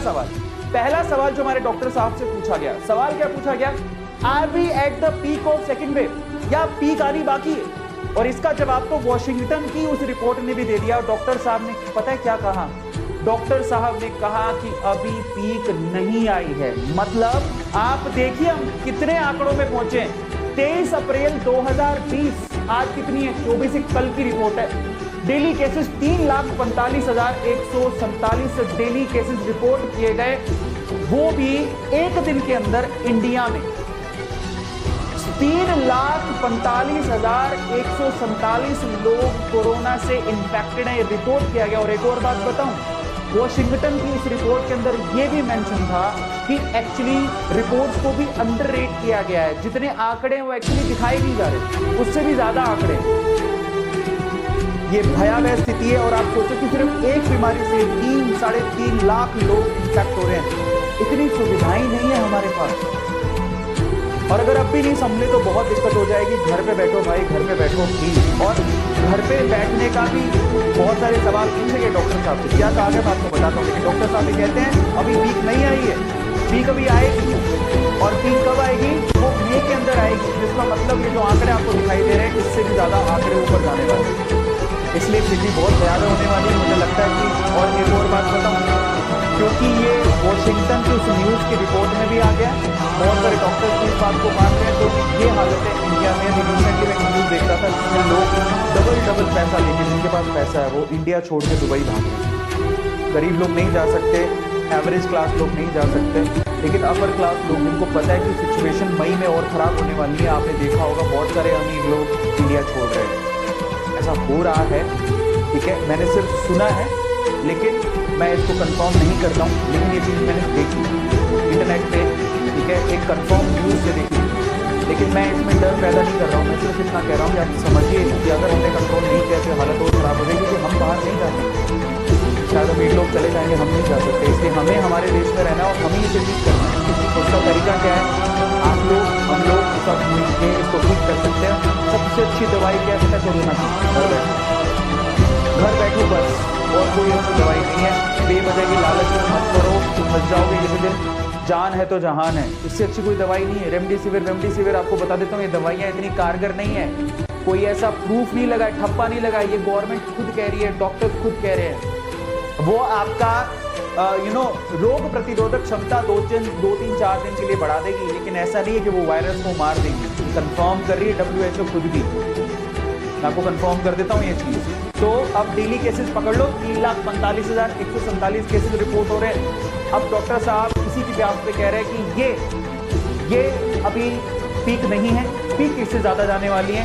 सवाल, पहला सवाल जो हमारे डॉक्टर साहब से पूछा गया, सवाल क्या पूछा गया, are we at the peak of second wave, या पीक आनी बाकी है? और इसका जवाब तो वॉशिंगटन की उस रिपोर्ट ने भी दे दिया। और डॉक्टर साहब ने पता है क्या कहा? डॉक्टर साहब ने कहा कि अभी पीक नहीं आई है। मतलब आप देखिए हम कितने आंकड़ों में पहुंचे। 23 अप्रैल 2020, आज कितनी है? 24, कल की रिपोर्ट है। Daily cases 3,45,147 daily cases report किए गए, वो भी एक दिन के अंदर इंडिया में 3,45,147 लोग कोरोना से इंफेक्टेड है, रिपोर्ट किया गया। और एक और बात बताऊं, वॉशिंगटन की इस रिपोर्ट के अंदर यह भी मेंशन था कि एक्चुअली रिपोर्ट्स को भी अंडररेट किया गया है। जितने आंकड़े वो एक्चुअली दिखाए नहीं जा रहे, उससे भी ज्यादा आंकड़े। ये भयावह स्थिति है। और आप सोचो कि सिर्फ एक बीमारी से 3-3.5 लाख लोग इंफेक्ट हो रहे हैं। इतनी सुविधाएं नहीं है हमारे पास, और अगर अब भी नहीं संभले तो बहुत दिक्कत हो जाएगी। घर पे बैठो भाई, घर पे बैठो प्लीज। और घर पे बैठने का भी बहुत सारे सवाल पूछेंगे डॉक्टर साहब से, क्या कहा गया मैं आपको बताता हूँ। लेकिन डॉक्टर साहब ये कहते हैं अभी पीक नहीं आई है, पीक अभी आएगी। और पीक कब आएगी? वो मई के अंदर आएगी। जिसका मतलब ये जो आंकड़े आपको दिखाई दे रहे हैं, इससे भी ज्यादा आंकड़े ऊपर जाने वाले हैं। इसलिए स्थिति बहुत भयावह होने वाली है, मुझे लगता है कि। और एक और बात बताऊं, क्योंकि ये वॉशिंगटन की उस न्यूज की रिपोर्ट में भी आ गया, बहुत सारे डॉक्टर्स भी इस बात को मानते हैं। तो ये हालत है इंडिया में। रिसेंटली मैं न्यूज देख रहा था जिसमें लोग डबल पैसा लेके, जिनके पास पैसा है वो इंडिया छोड़ के दुबई भाग रहे हैं। गरीब लोग नहीं जा सकते, एवरेज क्लास लोग नहीं जा सकते, लेकिन अपर क्लास लोग, जिनको पता है कि सिचुएशन मई में और खराब होने वाली है, आपने देखा होगा बहुत सारे अमीर लोग इंडिया छोड़ रहे हैं। ऐसा हो रहा है, ठीक है, मैंने सिर्फ सुना है, लेकिन मैं इसको कंफर्म नहीं करता हूँ। लेकिन ये चीज़ मैंने देखी इंटरनेट पे, ठीक है, एक कंफर्म न्यूज़ से देखी। लेकिन मैं इसमें डर पैदा नहीं कर रहा हूँ, मैं सिर्फ इतना कह रहा हूँ कि आप समझिए कि अगर हमने कंट्रोल नहीं किया तो हालत और ख़राब हो जाएगी। क्योंकि हम बाहर नहीं जा सकते, शायद अमीर लोग चले जाएंगे, हम नहीं जा सकते। इसलिए हमें हमारे देश में रहना है और हमें इसे ठीक करना है। उसका तरीका क्या है? आप लोग, हम लोग सब मिलकर इसको ठीक कर सकते हैं। सबसे अच्छी दवाई क्या है? कोरोना की। घर बैठो बस, और कोई अच्छी दवाई नहीं है। बेवजह की लालच में मत करो, तुम फंस जाओगे किसी दिन। जान है तो जहान है, इससे अच्छी कोई दवाई नहीं है। रेमडेसिविर आपको बता देता हूँ, ये दवाइयाँ इतनी कारगर नहीं है। कोई ऐसा प्रूफ नहीं लगा, ठप्पा नहीं लगा, ये गवर्नमेंट खुद कह रही है, डॉक्टर खुद कह रहे हैं। वो आपका रोग प्रतिरोधक क्षमता 2-3-4 दिन के लिए बढ़ा देगी, लेकिन ऐसा नहीं है कि वो वायरस को मार देगी। कंफर्म कर रही है WHO खुद भी। मैं आपको कंफर्म कर देता हूँ ये चीज। तो अब डेली केसेस पकड़ लो, 3,45,147 केसेस रिपोर्ट हो रहे हैं। अब डॉक्टर साहब किसी की बयान पे कह रहे हैं कि ये अभी पीक नहीं है, पीक इससे ज्यादा जाने वाली है।